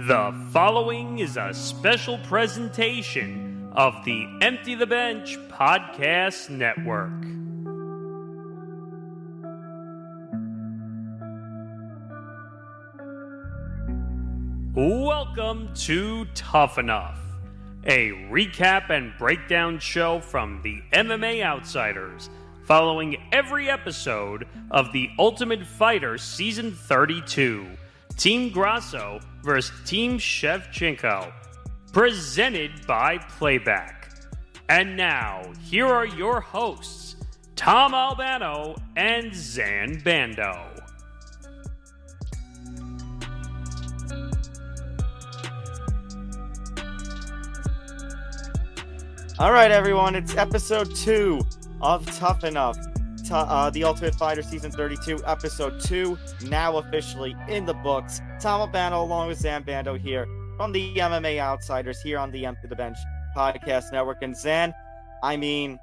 The following is a special presentation of the Empty the Bench Podcast Network. Welcome to Tough Enough, a recap and breakdown show from the MMA Outsiders, following every episode of The Ultimate Fighter Season 32. Team Grasso versus Team Shevchenko, presented by Playback. And now, here are your hosts, Tom Albano and Zain Bando. All right, everyone, it's episode 2 of Tough Enough. The Ultimate Fighter Season 32, Episode 2, now officially in the books. Tom Albano along with Zain Bando here from the MMA Outsiders here on the Empty the Bench Podcast Network. And Zain, I mean,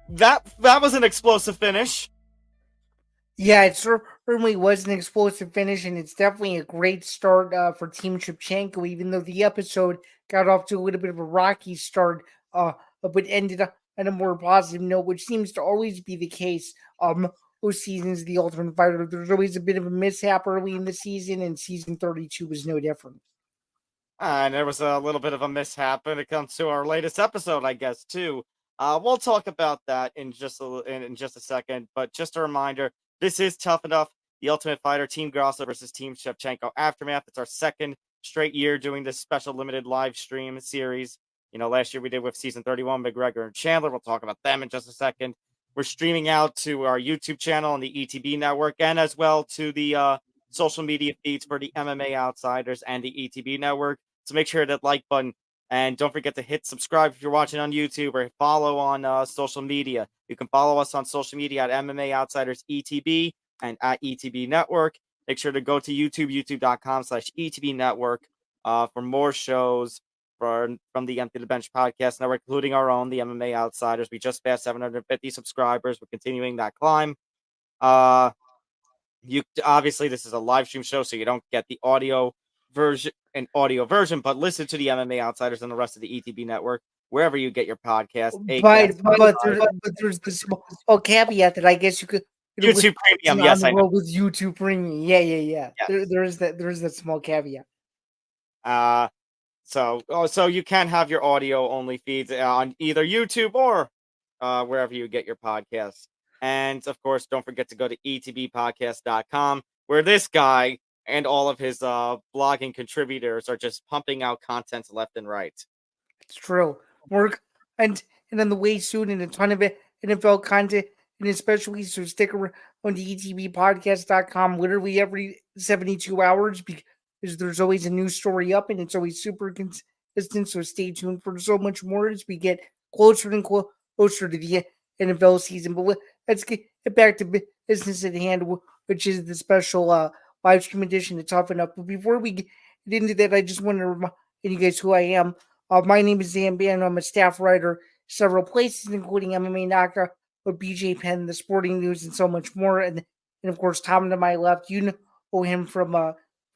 that was an explosive finish. Yeah, it certainly was an explosive finish, and it's definitely a great start for Team Shevchenko, even though the episode got off to a little bit of a rocky start, but ended up on a more positive note, which seems to always be the case those seasons of the Ultimate Fighter. There's always a bit of a mishap early in the season, and Season 32 was no different. And there was a little bit of a mishap when it comes to our latest episode, I guess, too. We'll talk about that in just a second, but just a reminder, this is Tough Enough, the Ultimate Fighter, Team Grasso versus Team Shevchenko Aftermath. It's our second straight year doing this special limited live stream series. You know, last year we did with Season 31, McGregor and Chandler. We'll talk about them in just a second. We're streaming out to our YouTube channel on the ETB Network and as well to the social media feeds for the MMA Outsiders and the ETB Network. So make sure that like button, and don't forget to hit subscribe if you're watching on YouTube, or follow on social media. You can follow us on social media at MMA Outsiders ETB and at ETB Network. Make sure to go to YouTube, youtube.com/ETB Network for more shows from the Empty the Bench Podcast Network, including our own, the MMA Outsiders. We just passed 750 subscribers. We're continuing that climb. Obviously, this is a live stream show, so you don't get the audio version, but listen to the MMA Outsiders and the rest of the ETB Network wherever you get your podcast. But there's this small caveat that I guess you could YouTube Premium. Yes, I know. With YouTube Premium. Yeah. Yes. There is that small caveat. So you can have your audio only feeds on either YouTube or wherever you get your podcasts. And of course, don't forget to go to etbpodcast.com, where this guy and all of his blogging contributors are just pumping out content left and right. It's true. And on the way soon, and a ton of NFL content, and especially so stick around on the etbpodcast.com literally every 72 hours because there's always a new story up, and it's always super consistent. So stay tuned for so much more as we get closer and closer to the NFL season. But let's get back to business at hand, which is the special live stream edition of Tough Enough. But before we get into that, I just want to remind you guys who I am. My name is Zain Bando. I'm a staff writer several places, including MMA Knockout, with BJ Penn, The Sporting News, and so much more. And of course, Tom to my left, you know him from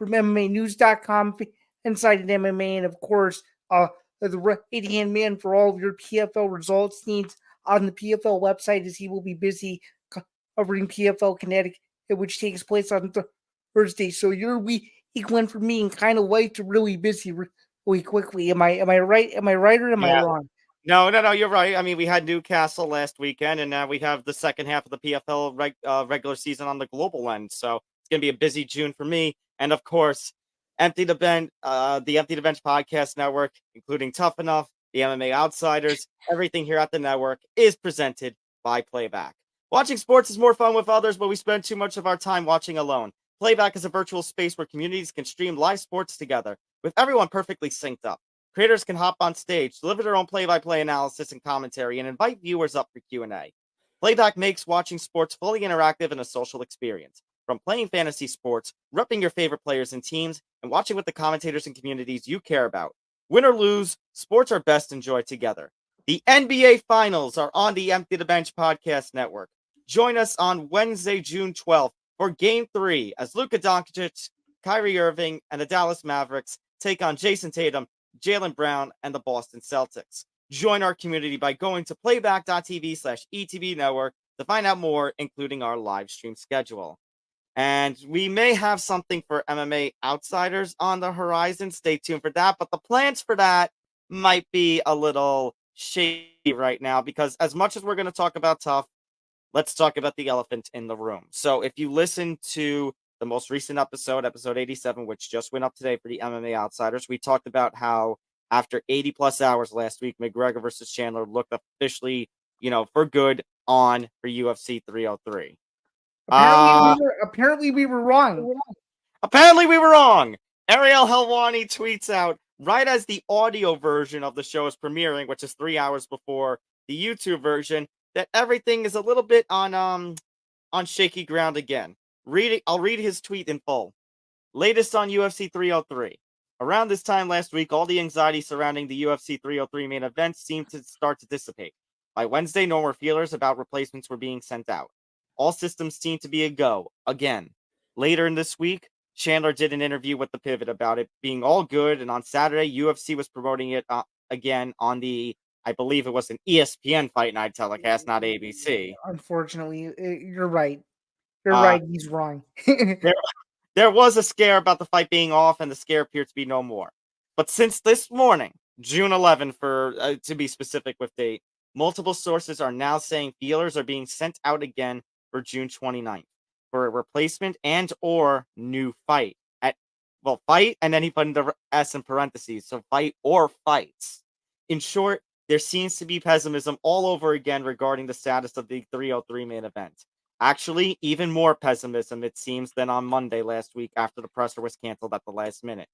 MMAnews.com, Inside MMA, and of course, the right-hand man for all of your PFL results needs on the PFL website, as he will be busy covering PFL Connecticut, which takes place on Thursday. So your week went from being kind of light to really busy really quickly. Am I right? Am I right or am I wrong? No, you're right. I mean, we had Newcastle last weekend, and now we have the second half of the PFL regular season on the global end. So it's going to be a busy June for me. And of course, the Empty the Bench Podcast Network, including Tough Enough, the MMA Outsiders, everything here at the network is presented by Playback. Watching sports is more fun with others, but we spend too much of our time watching alone. Playback is a virtual space where communities can stream live sports together, with everyone perfectly synced up. Creators can hop on stage, deliver their own play-by-play analysis and commentary, and invite viewers up for Q&A. Playback makes watching sports fully interactive and a social experience. From playing fantasy sports, repping your favorite players and teams, and watching with the commentators and communities you care about. Win or lose, sports are best enjoyed together. The NBA Finals are on the Empty the Bench Podcast Network. Join us on Wednesday, June 12th for Game 3 as Luka Doncic, Kyrie Irving, and the Dallas Mavericks take on Jason Tatum, Jaylen Brown, and the Boston Celtics. Join our community by going to playback.tv/ETB Network to find out more, including our live stream schedule. And we may have something for MMA Outsiders on the horizon. Stay tuned for that. But the plans for that might be a little shaky right now because, as much as we're going to talk about TUF, let's talk about the elephant in the room. So, if you listen to the most recent episode, episode 87, which just went up today for the MMA Outsiders, we talked about how after 80 plus hours last week, McGregor versus Chandler looked officially, for good on for UFC 303. Apparently we were wrong. Apparently we were wrong. Ariel Helwani tweets out right as the audio version of the show is premiering, which is 3 hours before the YouTube version, that everything is a little bit on shaky ground again. I'll read his tweet in full. Latest on UFC 303. Around this time last week, all the anxiety surrounding the UFC 303 main event seemed to start to dissipate. By Wednesday, no more feelers about replacements were being sent out. All systems seemed to be a go, again. Later in this week, Chandler did an interview with The Pivot about it being all good, and on Saturday, UFC was promoting it again on I believe it was an ESPN Fight Night telecast, not ABC. Unfortunately, you're right. You're right. He's wrong. There was a scare about the fight being off, and the scare appeared to be no more. But since this morning, June 11, to be specific with date, multiple sources are now saying feelers are being sent out again for June 29th for a replacement and or new fight. Fight, and then he put in the S in parentheses, so fight or fights. In short, there seems to be pessimism all over again regarding the status of the 303 main event. Actually, even more pessimism, it seems, than on Monday last week after the presser was canceled at the last minute.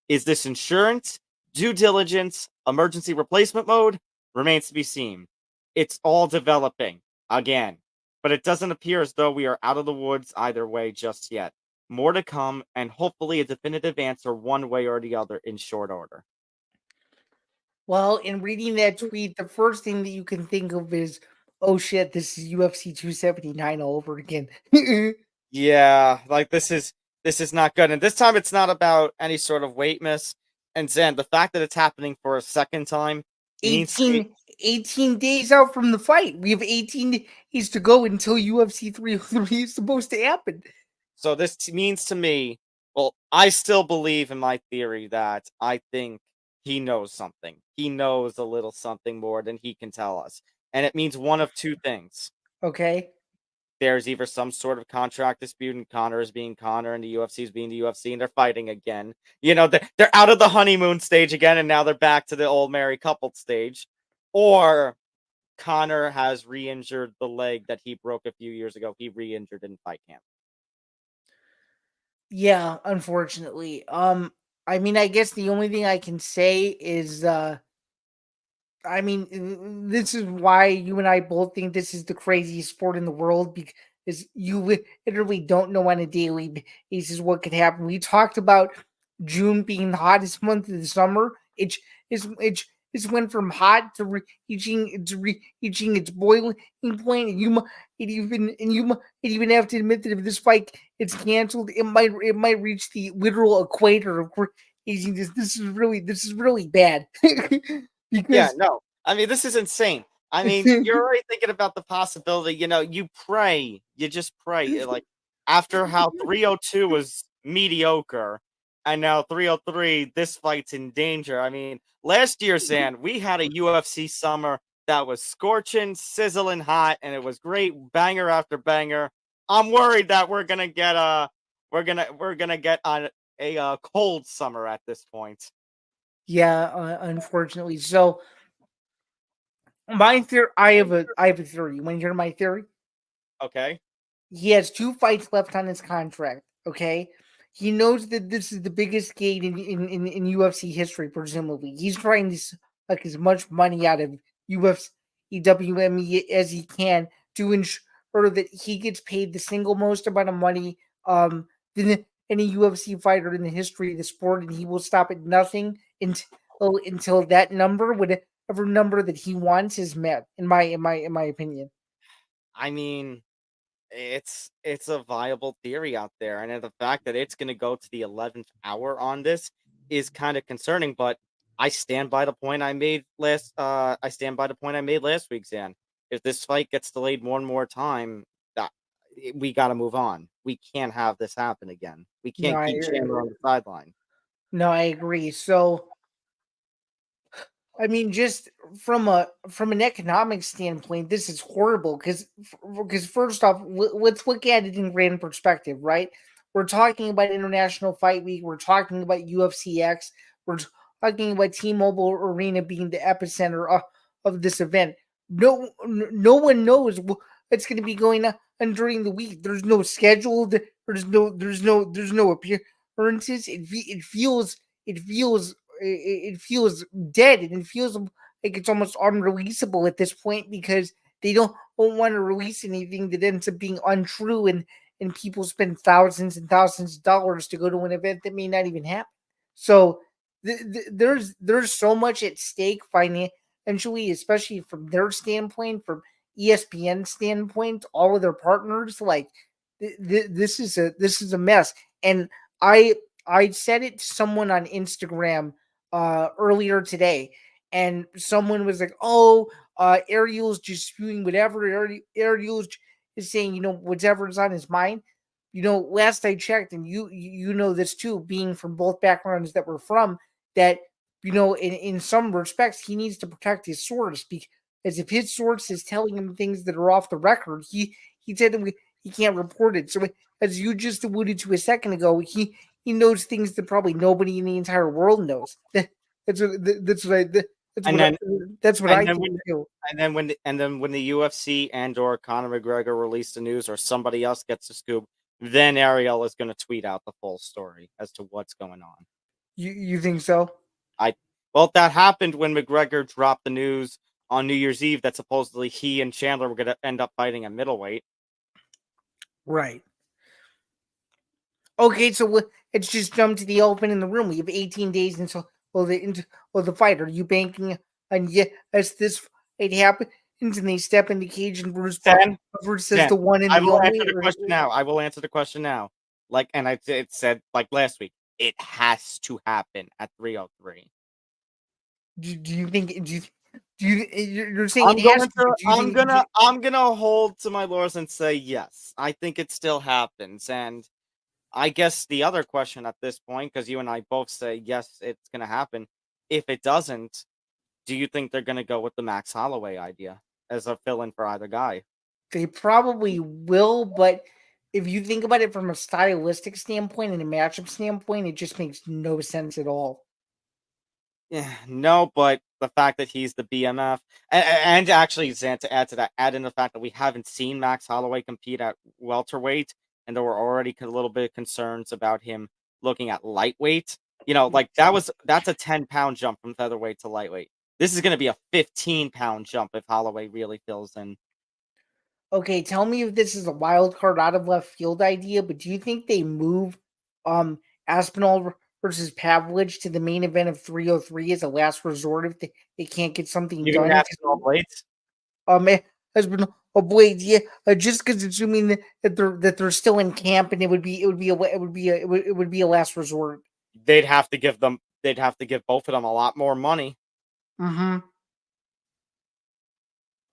Is this insurance, due diligence, emergency replacement mode? Remains to be seen. It's all developing, again. But it doesn't appear as though we are out of the woods either way just yet. More to come, and hopefully a definitive answer one way or the other in short order. Well, in reading that tweet, the first thing that you can think of is, oh shit, this is UFC 279 all over again. Yeah, like this is not good. And this time it's not about any sort of weight miss. And Zain, the fact that it's happening for a second time means 18 days out from the fight. We have 18 days to go until UFC 303 is supposed to happen. So this means to me, well, I still believe in my theory that I think he knows something. He knows a little something more than he can tell us. And it means one of two things. Okay. There's either some sort of contract dispute and Conor is being Conor and the UFC is being the UFC and they're fighting again. They're out of the honeymoon stage again and now they're back to the old married couple stage. Or Conor has re-injured the leg that he broke a few years ago. He re-injured in fight camp. Yeah, unfortunately. I mean, I guess the only thing I can say is this is why you and I both think this is the craziest sport in the world because you literally don't know on a daily basis what could happen. We talked about June being the hottest month of the summer. It's went from hot to reaching its boiling point, and you even have to admit that if this fight is canceled, it might reach the literal equator of craziness. This is really bad. Yeah, no. I mean, this is insane. I mean, you're already thinking about the possibility, you pray. You just pray. Like, after how 302 was mediocre, and now 303, this fight's in danger. I mean, last year, Zain, we had a UFC summer that was scorching, sizzling hot, and it was great, banger after banger. I'm worried that we're gonna get on a cold summer at this point. Yeah, unfortunately. So my theory, I have a theory. You want to hear my theory? Okay. He has 2 fights left on his contract. Okay, he knows that this is the biggest gate in UFC history. Presumably, he's trying to suck as much money out of UFC WME as he can to ensure that he gets paid the single most amount of money than any UFC fighter in the history of the sport, and he will stop at nothing until that number, whatever number that he wants, is met. In my opinion. I mean, it's a viable theory out there, and the fact that it's going to go to the 11th hour on this is kind of concerning, but I stand by the point I made last. I stand by the point I made last week, Zan. If this fight gets delayed one more time, that we got to move on. We can't have this happen again. We No, can't keep Chandler on the sideline. no, I agree. So, I mean, just from an economic standpoint, this is horrible because first off, let's look at it in grand perspective, right? We're talking about International Fight Week. We're talking about UFCX. We're talking about T-Mobile Arena being the epicenter of this event. No one knows what's going to be going on during the week. There's no scheduled. There's no appearances. It feels dead, and it feels like it's almost unreleasable at this point because they don't want to release anything that ends up being untrue, and people spend thousands and thousands of dollars to go to an event that may not even happen. So there's so much at stake financially, especially from their standpoint, from ESPN standpoint, all of their partners. Like this is a mess, and I said it to someone on Instagram earlier today, and someone was like, "Oh, Ariel's just spewing whatever. Ariel's is saying, whatever's on his mind." Last I checked, and you know this too, being from both backgrounds that we're from, that in some respects he needs to protect his source, because if his source is telling him things that are off the record, he said that he can't report it. So as you just alluded to a second ago, he knows things that probably nobody in the entire world knows. That's And then what and I then think when too. when the UFC and or Conor McGregor release the news or somebody else gets the scoop, then Ariel is going to tweet out the full story as to what's going on. You think so? Well, that happened when McGregor dropped the news on New Year's Eve that supposedly he and Chandler were going to end up fighting at middleweight. Right. Okay, so let's just jump to the elephant in the room. We have 18 days until the fight. Are you banking on yes this fight happens and they step in the cage and Bruce Buffer says Zen, the one and I the will only? answer the question now. I will answer the question now. It said like last week, it has to happen at 303. Do you think? You're saying it has to? Do you think? I'm gonna hold to my laurels and say yes. I think it still happens, and I guess the other question at this point, because you and I both say yes, it's gonna happen. If it doesn't, do you think they're gonna go with the Max Holloway idea as a fill-in for either guy? They probably will, but if you think about it from a stylistic standpoint and a matchup standpoint, it just makes no sense at all. Yeah, no, but the fact that he's the BMF, and actually, Zan, to add to that, add in the fact that we haven't seen Max Holloway compete at welterweight, and there were already a little bit of concerns about him looking at lightweight. That's a 10-pound jump from featherweight to lightweight. This is going to be a 15-pound jump if Holloway really fills in. Okay, tell me if this is a wild card out of left field idea, but do you think they move Aspinall versus Pavlich to the main event of 303 as a last resort if they can't get something You done? can Aspinall blades. Aspinall blades, yeah, just because assuming that they're still in camp and it would be a last resort. They'd have to give both of them a lot more money. Mm-hmm.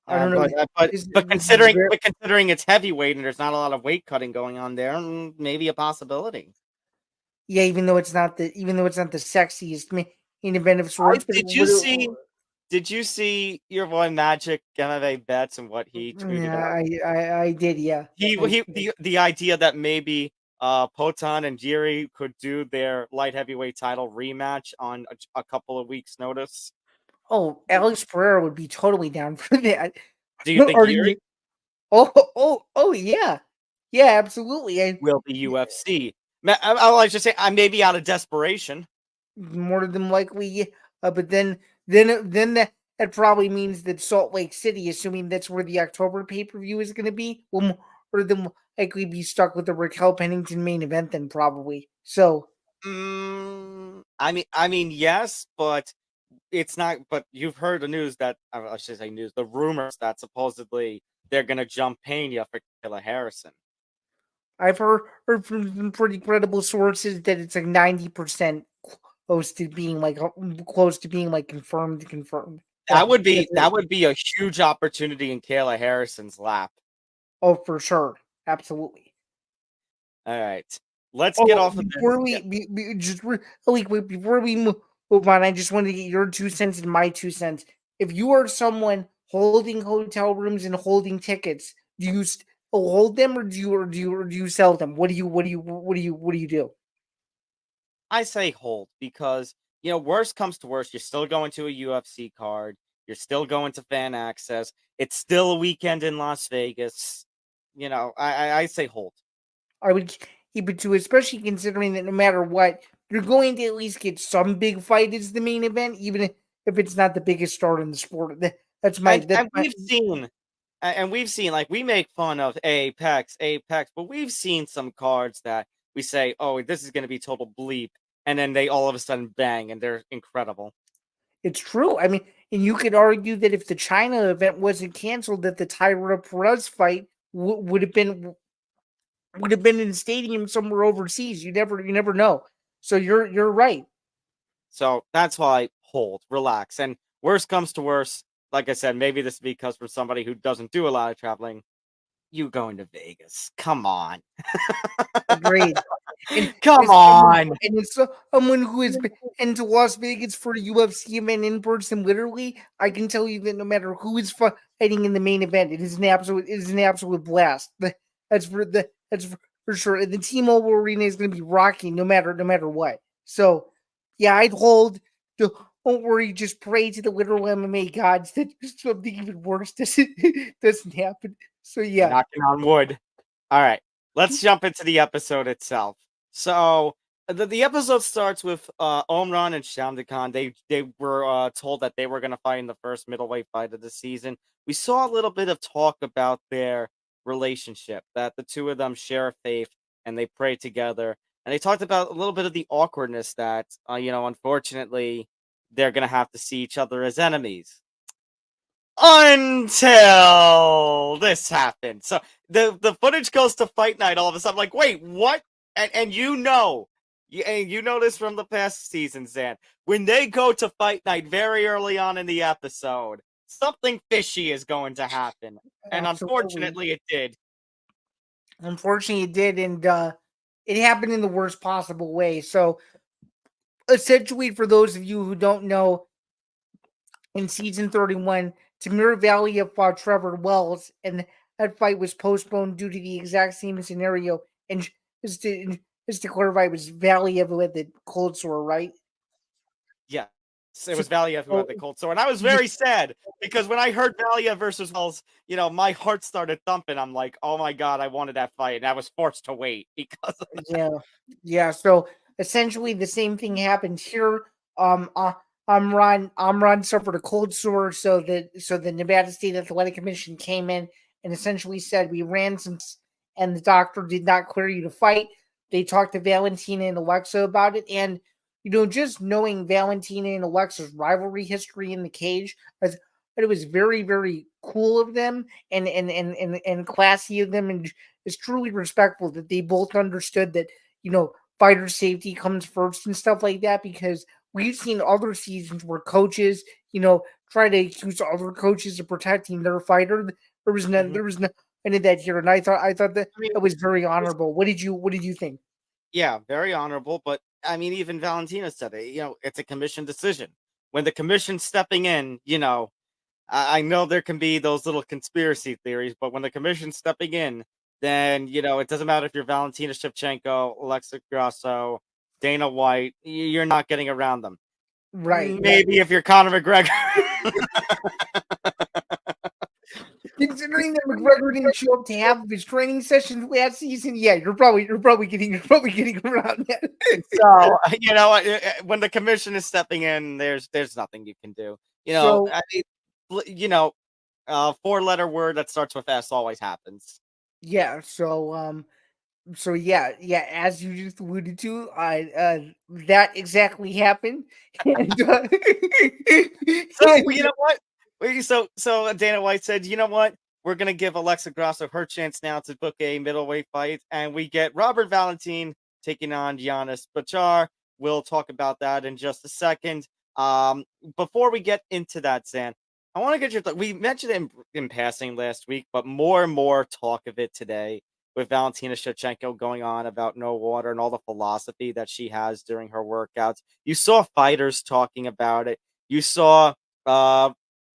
I don't know. But considering it's heavyweight and there's not a lot of weight cutting going on there, maybe a possibility. Yeah, even though it's not the sexiest main event of sorts. Did you see your boy Magic MMA Bets and what he tweeted out? Yeah, I did. Yeah, The idea that maybe Potan and Jiri could do their light heavyweight title rematch on a couple of weeks' notice. Oh, Alex Pereira would be totally down for that. Do you think Jiri Oh, yeah, absolutely. will be UFC? I like to say I may be out of desperation. More than likely, but then that probably means that Salt Lake City, assuming that's where the October pay-per-view is going to be, will more than likely be stuck with the Raquel Pennington main event then probably. So, I mean, yes, but it's not. But you've heard the news that I should say news, the rumors that supposedly they're going to jump Pena for Killer Harrison. I've heard from some pretty credible sources that it's like 90% close to being like confirmed. That would Because be a huge opportunity in Kayla Harrison's lap. oh, for sure, absolutely. All right, let's get Oh, off of this. before Yeah. before we move on, I just wanted to get your 2 cents and my 2 cents. If you are someone holding hotel rooms and holding tickets, do you hold them, or do you sell them? What do you do? I say hold because, worst comes to worst, you're still going to a UFC card. You're still going to fan access. It's still a weekend in Las Vegas. I say hold. I would keep it to, especially considering that no matter what, you're going to at least get some big fight as the main event, even if it's not the biggest star in the sport. That's my And that's and my we've seen like we make fun of Apex, but we've seen some cards that we say, oh, this is going to be total bleep, and then they all of a sudden bang, and they're incredible. It's true. I mean, and you could argue that if the China event wasn't canceled, that the Tyra Perez fight would have been in a stadium somewhere overseas. You never know. So you're right. So that's why hold, relax, and worst comes to worst, like I said, maybe this is because for somebody who doesn't do a lot of traveling, you going to Vegas? Come on, Agreed. And come as on. someone who has been to Las Vegas for a UFC event in person, literally, I can tell you that no matter who is fighting in the main event, it is an absolute blast. That's for sure. And the T-Mobile Arena is going to be rocking no matter what. So, yeah, I'd hold. Don't worry, just pray to the literal MMA gods that something even worse doesn't happen. So yeah, Knocking on wood. All right, let's jump into the episode itself. So the episode starts with Omran and Shamdakan. They were told that they were going to fight in the first middleweight fight of the season. We saw a little bit of talk about their relationship, that the two of them share a faith and they pray together. And they talked about a little bit of the awkwardness that, unfortunately, they're going to have to see each other as enemies until this happened. So the footage goes to fight night all of a sudden. Like, wait, what? And you know this from the past season, Zan. When they go to fight night very early on in the episode, something fishy is going to happen. And absolutely. unfortunately it did. Unfortunately, it did, and it happened in the worst possible way. So, essentially, for those of you who don't know, in season 31, Tamir Valiyev fought Trevor Wells, and that fight was postponed due to the exact same scenario. And just to clarify, it was Valiyev who had the cold sore, right? Yeah. It So, was Valiev who had the cold sore. And I was very sad because when I heard Valiev versus Wells, my heart started thumping. I'm like, oh my God, I wanted that fight. And I was forced to wait because of yeah, yeah. So essentially, the same thing happened here. Amran suffered a cold sore, so the Nevada State Athletic Commission came in and essentially said we ran some, and the doctor did not clear you to fight. They talked to Valentina and Alexa about it, and just knowing Valentina and Alexa's rivalry history in the cage, I thought it was very, very cool of them and classy of them, and it's truly respectful that they both understood that fighter safety comes first and stuff like that, because we've seen other seasons where coaches try to accuse other coaches of protecting their fighter. Mhm. There was none of that here, and I thought that I mean, that was very honorable. What did you think? yeah, very honorable. But I mean, even Valentina said it. It's a commission decision. When the commission's stepping in, I know there can be those little conspiracy theories, but when the commission's stepping in, then it doesn't matter if you're Valentina Shevchenko, Alexa Grasso, Dana White, you're not getting around them. Right. Maybe if you're Conor McGregor. Considering that McGregor didn't show up to half of his training sessions last season, yeah, you're probably getting around that. So when the commission is stepping in, there's nothing you can do. So I mean, four-letter word that starts with S always happens. yeah, so yeah, as you just alluded to, that exactly happened. And So you know what? So Dana White said, you know what? We're gonna give Alexa Grasso her chance now to book a middleweight fight, and we get Robert Valentin taking on Giannis Bachar. we'll talk about that in just a second. Before we get into that, Zan, I want to get your we mentioned it in passing last week, but more and more talk of it today with Valentina Shevchenko going on about no water and all the philosophy that she has during her workouts. You saw fighters talking about it. You saw uh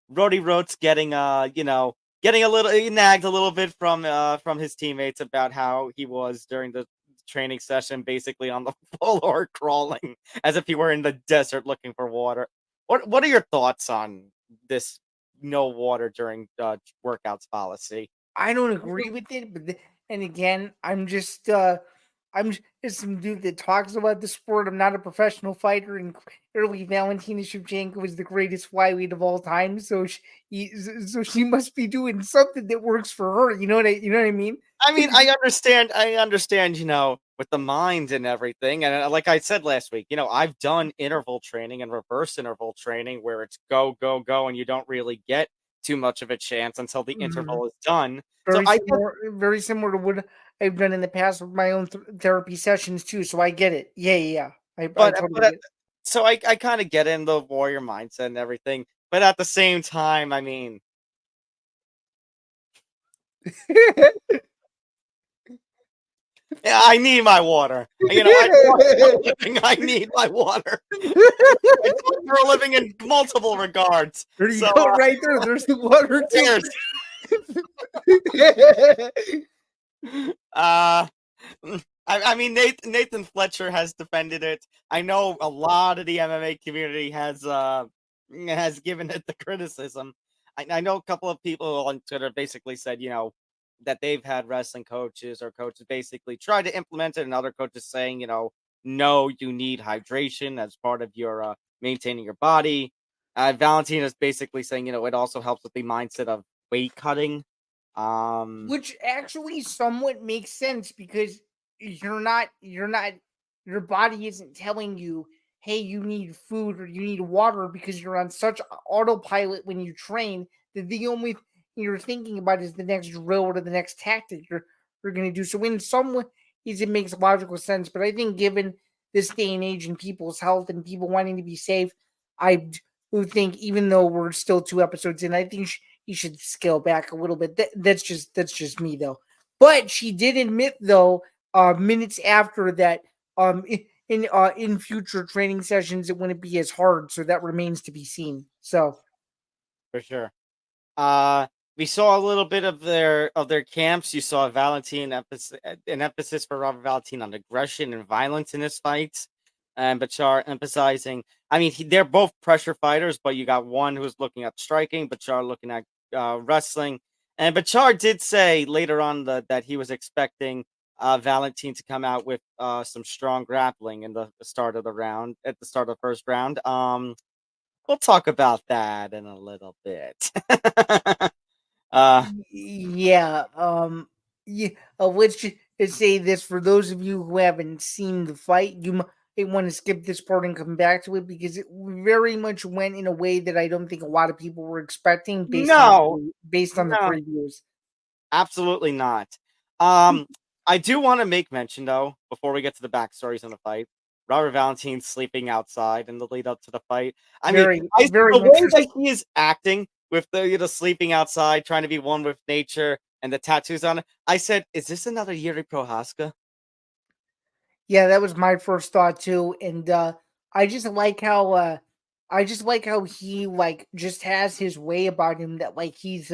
Rody Rhodes getting getting a little he nagged a little bit from his teammates about how he was during the training session, basically on the floor crawling as if he were in the desert looking for water. What are your thoughts on this no water during workouts policy? I don't agree with it, but and again, I'm just some dude that talks about the sport. I'm not a professional fighter, and clearly Valentina Shevchenko is the greatest flyweight of all time. So she must be doing something that works for her. You know what I mean? I mean, I understand, with the mind and everything. And like I said last week, I've done interval training and reverse interval training where it's go, go, go, and you don't really get too much of a chance until the Mhm. interval is done. So I guess, Very similar to what I've done in the past with my own therapy sessions too. So I get it. Yeah, yeah, yeah. I totally but get so I kind of get in the warrior mindset and everything. But at the same time, I mean, it. yeah, I need my water. I talk for a living. I need my water. I talk for a living in multiple regards. There you So go, right there. There's the water too. cheers. Uh, I mean, Nathan Fletcher has defended it. I know a lot of the MMA community has given it the criticism. I know a couple of people on Twitter basically said, that they've had wrestling coaches or coaches basically try to implement it, and other coaches saying, no, you need hydration as part of your maintaining your body. Valentina's basically saying, it also helps with the mindset of weight cutting. Which actually somewhat makes sense because you're not your body isn't telling you, hey, you need food or you need water because you're on such autopilot when you train that the only thing you're thinking about is the next drill or the next tactic you're gonna do. So in some ways it makes logical sense. But I think given this day and age and people's health and people wanting to be safe, I do think even though we're still 2 episodes in, I think you should scale back a little bit. That's just me though. But she did admit though, minutes after that, in future training sessions it wouldn't be as hard. So that remains to be seen. So for sure. Uh, we saw a little bit of their camps. You saw an emphasis for Robert Valentin on aggression and violence in his fights, and Bachar emphasizing. I mean, they're both pressure fighters, but you got one who's looking at striking, Bachar looking at wrestling. And Bachar did say later on that he was expecting Valentin to come out with some strong grappling in the start of the round, at the start of the first round. We'll talk about that in a little bit. uh, yeah, yeah. Let's just say this for those of you who haven't seen the fight, you might want to skip this part and come back to it because it very much went in a way that I don't think a lot of people were expecting no, based on the no, previews. absolutely not. Um, I do want to make mention though, before we get to the backstories on the fight, Robert Valentin sleeping outside in the lead up to the fight. I mean, Very, very the way that interesting. he is acting with the sleeping outside, trying to be one with nature, and the tattoos on it. I said, is this another Yuri Prohaska? Yeah, that was my first thought too, and I just like how he like just has his way about him that like he's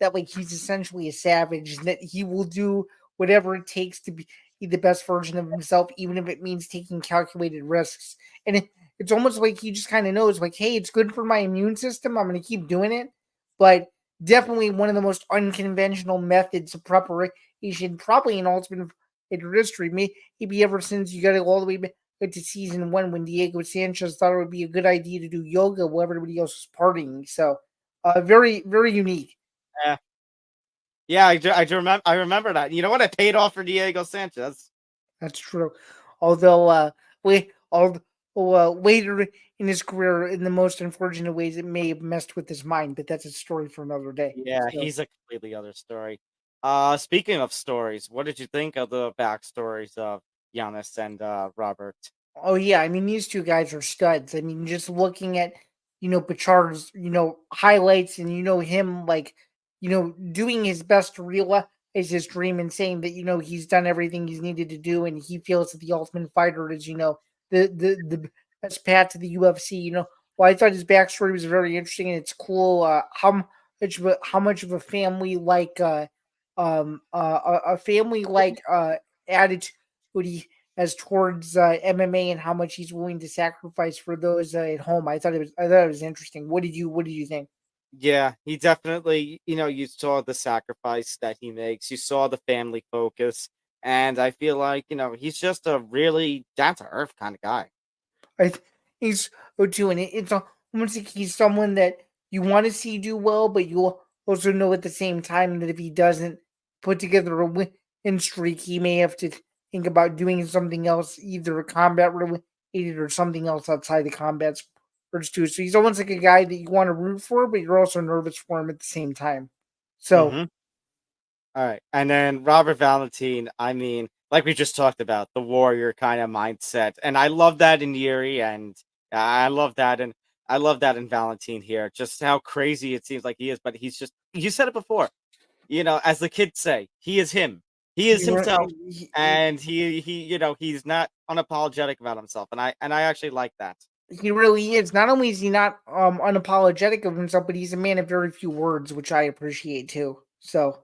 essentially a savage and that he will do whatever it takes to be the best version of himself, even if it means taking calculated risks. And it's almost like he just kind of knows, like, hey, it's good for my immune system. I'm going to keep doing it, but definitely one of the most unconventional methods of preparation, probably in ultimate history. Maybe ever since you got it all the way back to season one when Diego Sanchez thought it would be a good idea to do yoga while everybody else was partying. So, very, very unique. Yeah, yeah, I remember that. You know what? I paid off for Diego Sanchez. That's true. Although, later in his career, in the most unfortunate ways, it may have messed with his mind, but that's a story for another day. Yeah, So, he's a completely other story. Speaking of stories, what did you think of the backstories of Giannis and Robert? Oh yeah, I mean these two guys are studs. I mean, just looking at Picard's highlights, and him like doing his best to realize his dream, and saying that he's done everything he's needed to do, and he feels that the Ultimate Fighter is the best path to the UFC. Well, I thought his backstory was very interesting, and it's cool how much of a family like a family like attitude he as towards MMA, and how much he's willing to sacrifice for those at home. I thought it was interesting. What did you think? Yeah, he definitely, you saw the sacrifice that he makes. You saw the family focus. And I feel like, he's just a really down to earth kind of guy. I th- he's too, and it's almost like he's someone that you want to see do well, but you also know at the same time that if he doesn't put together a win streak, he may have to think about doing something else, either combat related or something else outside the combat sports too. So he's almost like a guy that you want to root for, but you're also nervous for him at the same time. So Hmm. All right. And then Robert Valentine, I mean, like we just talked about, the warrior kind of mindset. And I love that in Yuri, and I love that. And I love that in Valentine here. Just how crazy it seems like he is. But he's just, you said it before, as the kids say, he is him. He is he, himself. he, And he's not unapologetic about himself. And I actually like that. He really is. Not only is he not unapologetic of himself, but he's a man of very few words, which I appreciate too. So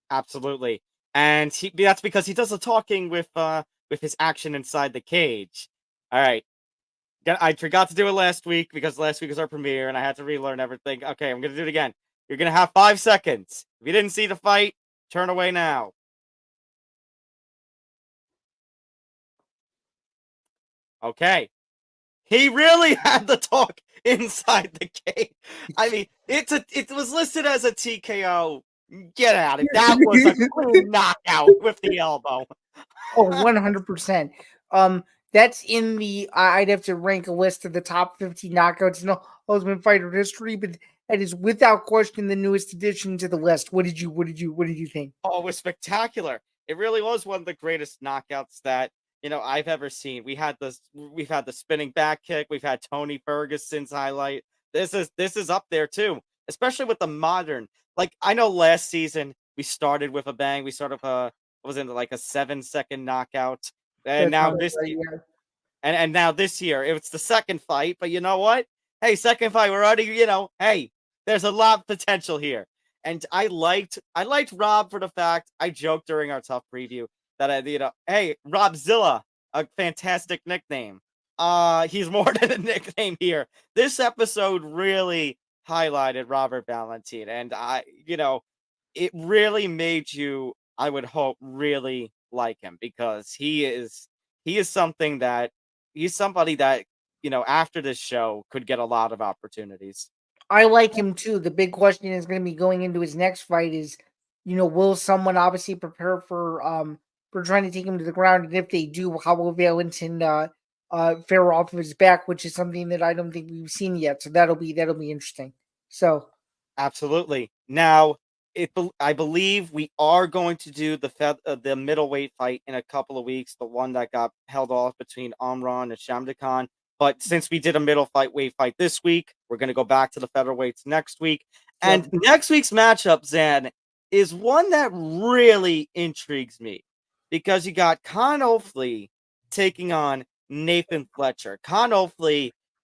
Absolutely. And that's because he does the talking with his action inside the cage. All right. I forgot to do it last week because last week was our premiere and I had to relearn everything. Okay, I'm going to do it again. You're going to have 5 seconds. If you didn't see the fight, turn away now. Okay. He really had the talk inside the cage. I mean, it was listed as a TKO. Get out of it. That was a clean knockout with the elbow. oh, 100%. That's in the. I'd have to rank a list of the top 50 knockouts in Ultimate Fighter history, but that is without question the newest addition to the list. What did you think? Oh, it was spectacular. It really was one of the greatest knockouts that I've ever seen. We've had the spinning back kick. We've had Tony Ferguson's highlight. This is up there too, especially with the modern. Like I know last season we started with a bang. We sort of was in like a 7-second knockout, and That now sounds this right. Yeah. and now this year, it's the second fight, but you know what? Hey, second fight, we're already, hey, there's a lot of potential here. And I liked Rob for the fact I joked during our tough preview that hey, Robzilla, a fantastic nickname. He's more than a nickname here. This episode really highlighted Robert Valentine, and it really made you, I would hope, really like him because he is something that he's somebody that after this show could get a lot of opportunities. I like him too. The big question is going to be going into his next fight is, will someone obviously prepare for trying to take him to the ground, and if they do, how will Valentin fare off of his back, which is something that I don't think we've seen yet. So that'll be interesting. So Absolutely. Now, I believe we are going to do the middleweight fight in a couple of weeks, the one that got held off between Amran and Shamdakan. But since we did a weight fight this week, we're going to go back to the featherweights next week. yep. And next week's matchup, Zan, is one that really intrigues me because you got Con Ofley taking on Nathan Fletcher.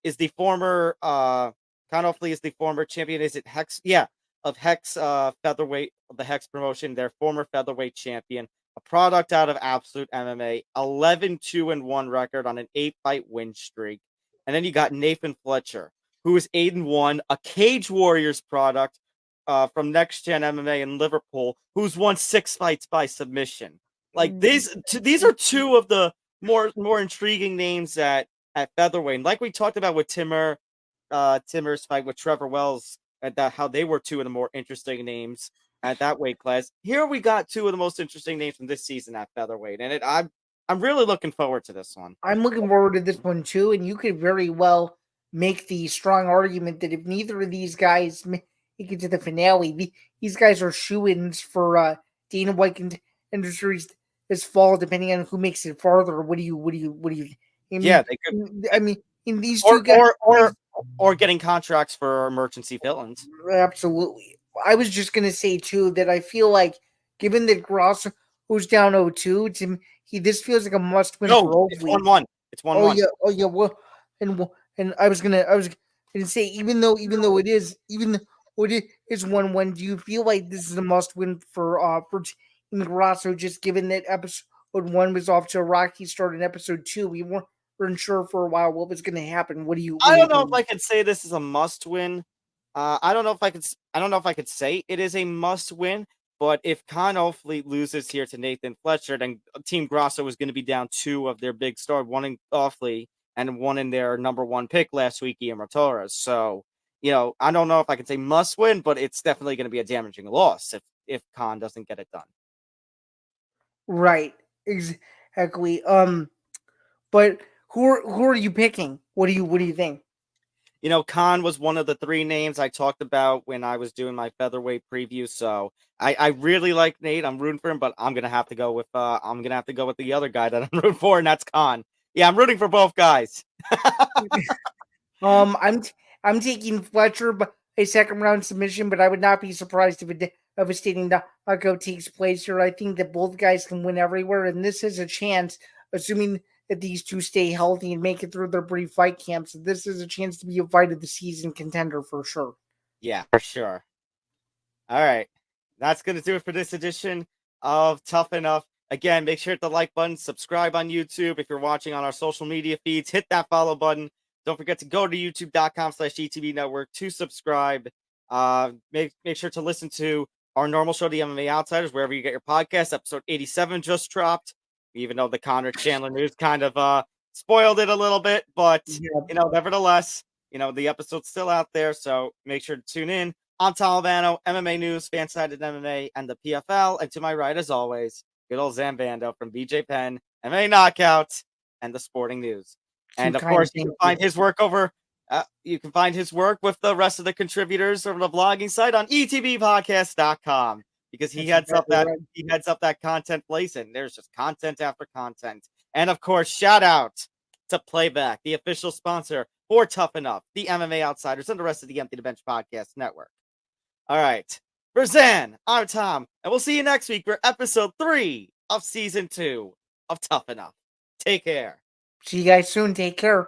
Is the former Con Ofley is the former champion. Is it Hex? Yeah, of Hex featherweight, of the Hex promotion, their former featherweight champion, a product out of Absolute MMA, 11-2-1 record on an 8-fight win streak. And then you got Nathan Fletcher, who is 8-1, a Cage Warriors product from Next Gen MMA in Liverpool, who's won 6 fights by submission. Like these are two of the more intriguing names at featherweight. And like we talked about with Timmer's fight with Trevor Wells, and that how they were two of the more interesting names at that weight class. Here we got two of the most interesting names from this season at featherweight, and I'm really looking forward to this one. I'm looking forward to this one too, and you could very well make the strong argument that if neither of these guys make it to the finale, these guys are shoo-ins for Dana White Industries this fall, depending on who makes it farther. What do you Yeah, they could. I mean, in these two guys, Or getting contracts for emergency fill-ins. absolutely. I was just gonna say too that I feel like, given that Grosso goes down 0-2, this feels like a must-win for No, it's Oakley. 1-1. It's 1-1. Oh yeah. Well, and I was gonna say even though it is 1-1, do you feel like this is a must-win for Team Grosso? Just given that episode 1 was off to a rocky start, in episode 2 we weren't sure for a while what was going to happen. I don't know if I could say this is a must-win. I don't know if I could say it is a must-win. But if Khan Offaly loses here to Nathan Fletcher, then Team Grasso is going to be down 2 of their big star, one in Offaly and one in their number 1 pick last week, Guillermo Torres. So, I don't know if I can say must win, but it's definitely going to be a damaging loss if Khan doesn't get it done. Right, exactly. But who are you picking? What do you think? Khan was one of the 3 names I talked about when I was doing my featherweight preview. So I really like Nate. I'm rooting for him, but I'm gonna have to go with the other guy that I'm rooting for, and that's Khan. Yeah, I'm rooting for both guys. I'm taking Fletcher by a second round submission, but I would not be surprised if a devastating knockout takes place here. I think that both guys can win everywhere, and this is a chance, assuming that these two stay healthy and make it through their brief fight camps. This is a chance to be a fight of the season contender for sure. Yeah, for sure. All right. That's going to do it for this edition of Tough Enough. Again, make sure to hit the like button, subscribe on YouTube. If you're watching on our social media feeds, hit that follow button. Don't forget to go to youtube.com/ETB Network to subscribe. Make sure to listen to our normal show, the MMA Outsiders, wherever you get your podcast. Episode 87 just dropped. Even though the Conor Chandler news kind of spoiled it a little bit, but nevertheless, the episode's still out there, so make sure to tune in. I'm Tom Albano, MMA News, Fansided MMA, and the PFL, and to my right, as always, good old Zain Bando from BJ Penn, MMA Knockout, and the Sporting News. And of course, you can find his work with the rest of the contributors of the vlogging site on etbpodcast.com. Because he heads up that content place, and there's just content after content. And of course, shout out to Playback, the official sponsor for Tough Enough, the MMA Outsiders, and the rest of the Empty the Bench Podcast Network. All right, for Zan, I'm Tom, and we'll see you next week for episode 3 of season 2 of Tough Enough. Take care. See you guys soon. Take care.